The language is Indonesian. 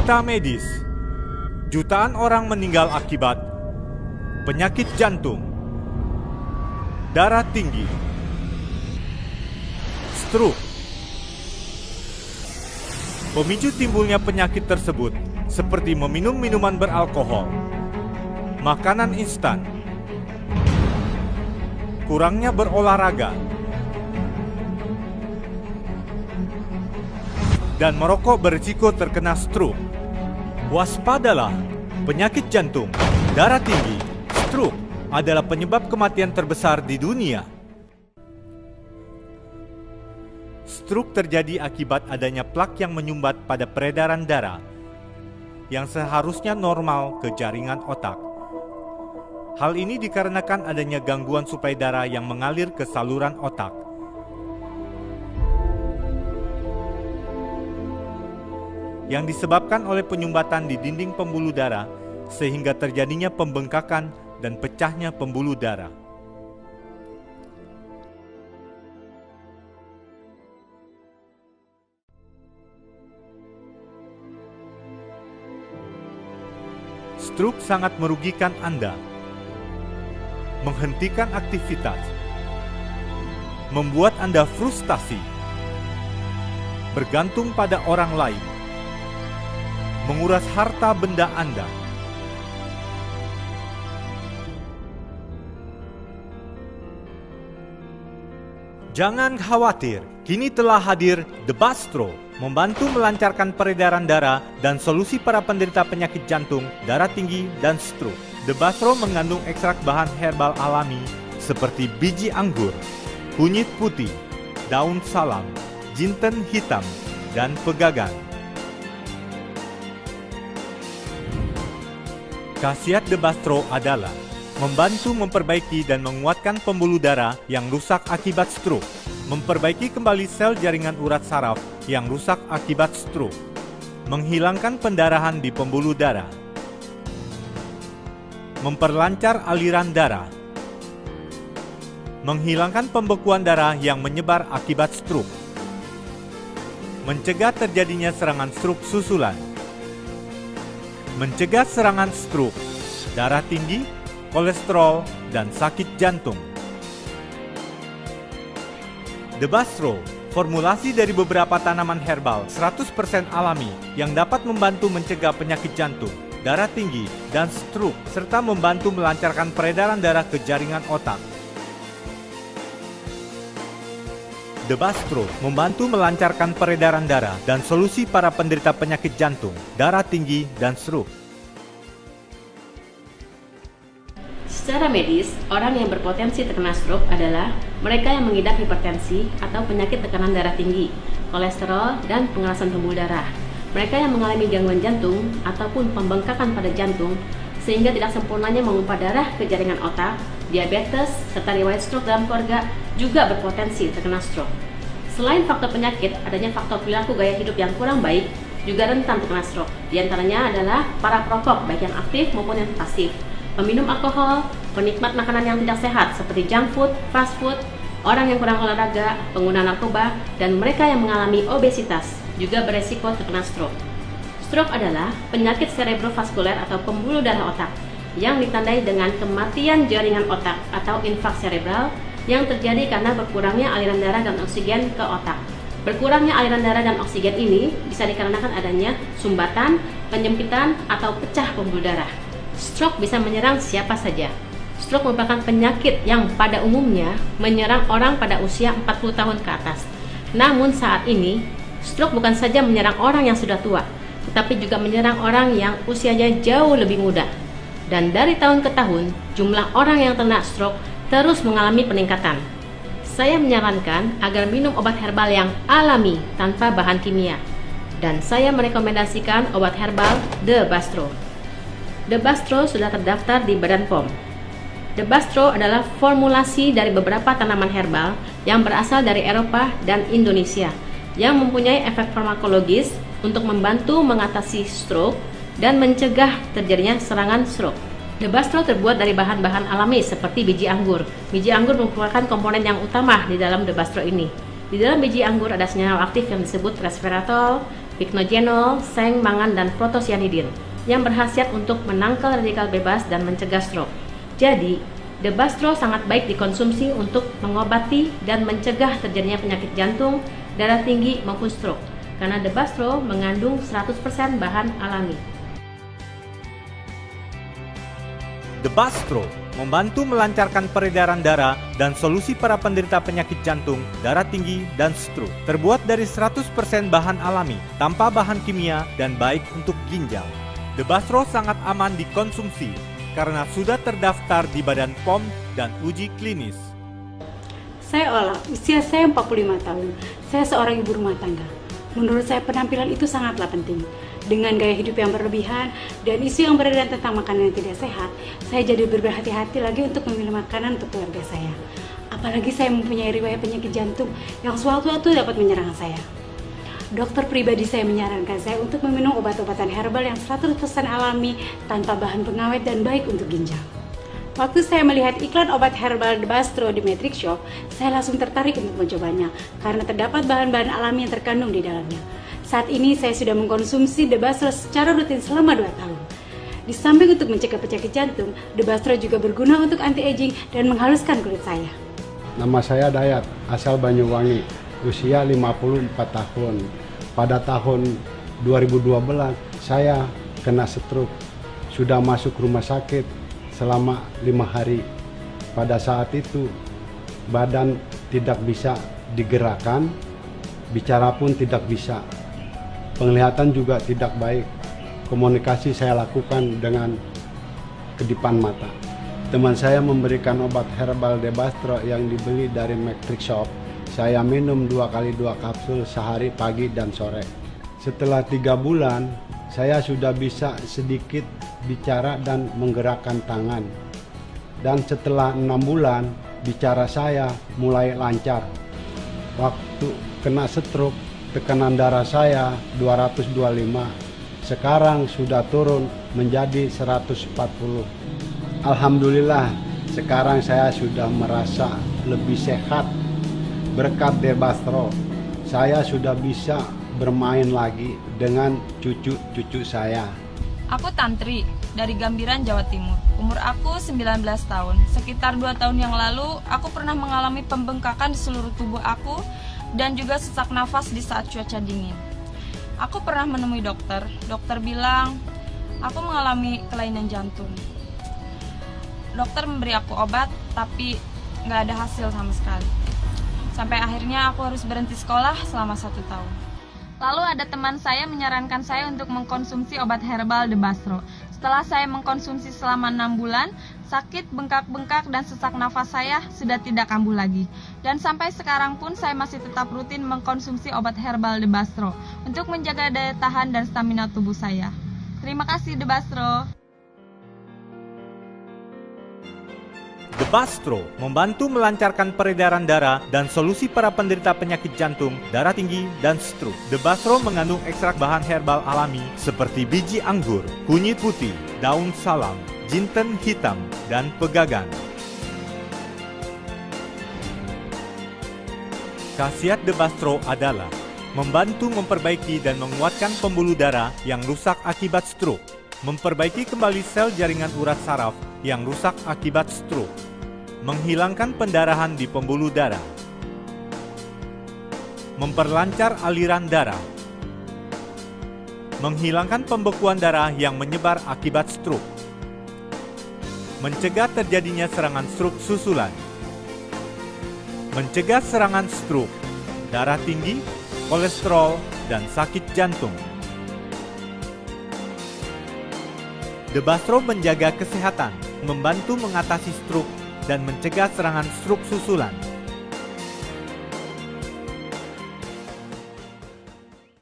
Berita medis. Jutaan orang meninggal akibat penyakit jantung, darah tinggi, stroke. Pemicu timbulnya penyakit tersebut seperti meminum minuman beralkohol, makanan instan, kurangnya berolahraga, dan merokok berisiko terkena stroke. Waspadalah, penyakit jantung, darah tinggi, stroke adalah penyebab kematian terbesar di dunia. Stroke terjadi akibat adanya plak yang menyumbat pada peredaran darah yang seharusnya normal ke jaringan otak. Hal ini dikarenakan adanya gangguan suplai darah yang mengalir ke saluran otak. Yang disebabkan oleh penyumbatan di dinding pembuluh darah sehingga terjadinya pembengkakan dan pecahnya pembuluh darah. Stroke sangat merugikan Anda, menghentikan aktivitas, membuat Anda frustasi, bergantung pada orang lain, menguras harta benda Anda. Jangan khawatir, kini telah hadir The Bastro, membantu melancarkan peredaran darah dan solusi para penderita penyakit jantung, darah tinggi, dan stroke. The Bastro mengandung ekstrak bahan herbal alami seperti biji anggur, kunyit putih, daun salam, jinten hitam, dan pegagan. Khasiat The Bastro adalah membantu memperbaiki dan menguatkan pembuluh darah yang rusak akibat stroke, memperbaiki kembali sel jaringan urat saraf yang rusak akibat stroke, menghilangkan pendarahan di pembuluh darah, memperlancar aliran darah, menghilangkan pembekuan darah yang menyebar akibat stroke, mencegah terjadinya serangan stroke susulan, mencegah serangan stroke, darah tinggi, kolesterol, dan sakit jantung. The Bastro, formulasi dari beberapa tanaman herbal 100% alami yang dapat membantu mencegah penyakit jantung, darah tinggi, dan stroke, serta membantu melancarkan peredaran darah ke jaringan otak. The Bastro membantu melancarkan peredaran darah dan solusi para penderita penyakit jantung, darah tinggi, dan stroke. Secara medis, orang yang berpotensi terkena stroke adalah mereka yang mengidap hipertensi atau penyakit tekanan darah tinggi, kolesterol, dan pengerasan pembuluh darah. Mereka yang mengalami gangguan jantung ataupun pembengkakan pada jantung sehingga tidak sempurnanya memompa darah ke jaringan otak, diabetes, serta riwayat stroke dalam keluarga juga berpotensi terkena stroke. Selain faktor penyakit, adanya faktor perilaku gaya hidup yang kurang baik juga rentan terkena stroke. Di antaranya adalah para perokok baik yang aktif maupun yang pasif, peminum alkohol, penikmat makanan yang tidak sehat seperti junk food, fast food, orang yang kurang olahraga, pengguna narkoba, dan mereka yang mengalami obesitas juga beresiko terkena stroke. Stroke adalah penyakit cerebrovaskuler atau pembuluh darah otak yang ditandai dengan kematian jaringan otak atau infark cerebral yang terjadi karena berkurangnya aliran darah dan oksigen ke otak. Berkurangnya aliran darah dan oksigen ini bisa dikarenakan adanya sumbatan, penyempitan, atau pecah pembuluh darah. Stroke bisa menyerang siapa saja. Stroke merupakan penyakit yang pada umumnya menyerang orang pada usia 40 tahun ke atas. Namun saat ini, stroke bukan saja menyerang orang yang sudah tua, tetapi juga menyerang orang yang usianya jauh lebih muda. Dan dari tahun ke tahun, jumlah orang yang terkena stroke terus mengalami peningkatan. Saya menyarankan agar minum obat herbal yang alami tanpa bahan kimia. Dan saya merekomendasikan obat herbal The Bastro. The Bastro sudah terdaftar di Badan POM. The Bastro adalah formulasi dari beberapa tanaman herbal yang berasal dari Eropa dan Indonesia yang mempunyai efek farmakologis untuk membantu mengatasi stroke dan mencegah terjadinya serangan stroke. The Bastro terbuat dari bahan-bahan alami seperti biji anggur. Biji anggur merupakan komponen yang utama di dalam The Bastro ini. Di dalam biji anggur ada senyawa aktif yang disebut resveratrol, Picnogenol, seng, mangan, dan protosianidin yang berkhasiat untuk menangkal radikal bebas dan mencegah stroke. Jadi, Debastro sangat baik dikonsumsi untuk mengobati dan mencegah terjadinya penyakit jantung, darah tinggi, maupun stroke, karena Debastro mengandung 100% bahan alami. Debastro membantu melancarkan peredaran darah dan solusi para penderita penyakit jantung, darah tinggi, dan stroke. Terbuat dari 100% bahan alami, tanpa bahan kimia, dan baik untuk ginjal. Debastro sangat aman dikonsumsi karena sudah terdaftar di Badan POM dan uji klinis. Saya Ola, usia saya 45 tahun. Saya seorang ibu rumah tangga. Menurut saya penampilan itu sangatlah penting. Dengan gaya hidup yang berlebihan dan isu yang beredar tentang makanan yang tidak sehat, saya jadi berhati-hati lagi untuk memilih makanan untuk keluarga saya. Apalagi saya mempunyai riwayat penyakit jantung yang sewaktu-waktu dapat menyerang saya. Dokter pribadi saya menyarankan saya untuk meminum obat-obatan herbal yang 100% alami tanpa bahan pengawet dan baik untuk ginjal. Waktu saya melihat iklan obat herbal Debastro di Matrix Shop, saya langsung tertarik untuk mencobanya karena terdapat bahan-bahan alami yang terkandung di dalamnya. Saat ini saya sudah mengkonsumsi Debastro secara rutin selama 2 tahun. Di samping untuk mencegah penyakit jantung, Debastro juga berguna untuk anti-aging dan menghaluskan kulit saya. Nama saya Dayat, asal Banyuwangi, usia 54 tahun. Pada tahun 2012 saya kena stroke, sudah masuk rumah sakit selama 5 hari. Pada saat itu badan tidak bisa digerakkan, bicara pun tidak bisa, penglihatan juga tidak baik. Komunikasi saya lakukan dengan kedipan mata. Teman saya memberikan obat herbal Debastro yang dibeli dari Matrix Shop. Saya minum 2 kali 2 kapsul sehari pagi dan sore. Setelah 3 bulan, saya sudah bisa sedikit bicara dan menggerakkan tangan. Dan setelah 6 bulan, bicara saya mulai lancar. Waktu kena stroke, tekanan darah saya 225. Sekarang sudah turun menjadi 140. Alhamdulillah, sekarang saya sudah merasa lebih sehat. Berkat Debastro, saya sudah bisa bermain lagi dengan cucu-cucu saya. Aku Tantri, dari Gambiran, Jawa Timur. Umur aku 19 tahun. Sekitar 2 tahun yang lalu, aku pernah mengalami pembengkakan di seluruh tubuh aku dan juga sesak nafas di saat cuaca dingin. Aku pernah menemui dokter. Dokter bilang, aku mengalami kelainan jantung. Dokter memberi aku obat, tapi nggak ada hasil sama sekali. Sampai akhirnya aku harus berhenti sekolah selama 1 tahun. Lalu ada teman saya menyarankan saya untuk mengkonsumsi obat herbal Debastro. Setelah saya mengkonsumsi selama 6 bulan, sakit, bengkak-bengkak, dan sesak nafas saya sudah tidak kambuh lagi. Dan sampai sekarang pun saya masih tetap rutin mengkonsumsi obat herbal Debastro untuk menjaga daya tahan dan stamina tubuh saya. Terima kasih Debastro. Debastro membantu melancarkan peredaran darah dan solusi para penderita penyakit jantung, darah tinggi, dan stroke. Debastro mengandung ekstrak bahan herbal alami seperti biji anggur, kunyit putih, daun salam, jinten hitam, dan pegagan. Khasiat Debastro adalah membantu memperbaiki dan menguatkan pembuluh darah yang rusak akibat stroke, memperbaiki kembali sel jaringan urat saraf yang rusak akibat stroke, menghilangkan pendarahan di pembuluh darah, memperlancar aliran darah, menghilangkan pembekuan darah yang menyebar akibat stroke, mencegah terjadinya serangan stroke susulan, mencegah serangan stroke, darah tinggi, kolesterol, dan sakit jantung. Debastro menjaga kesehatan, membantu mengatasi stroke, dan mencegah serangan stroke susulan.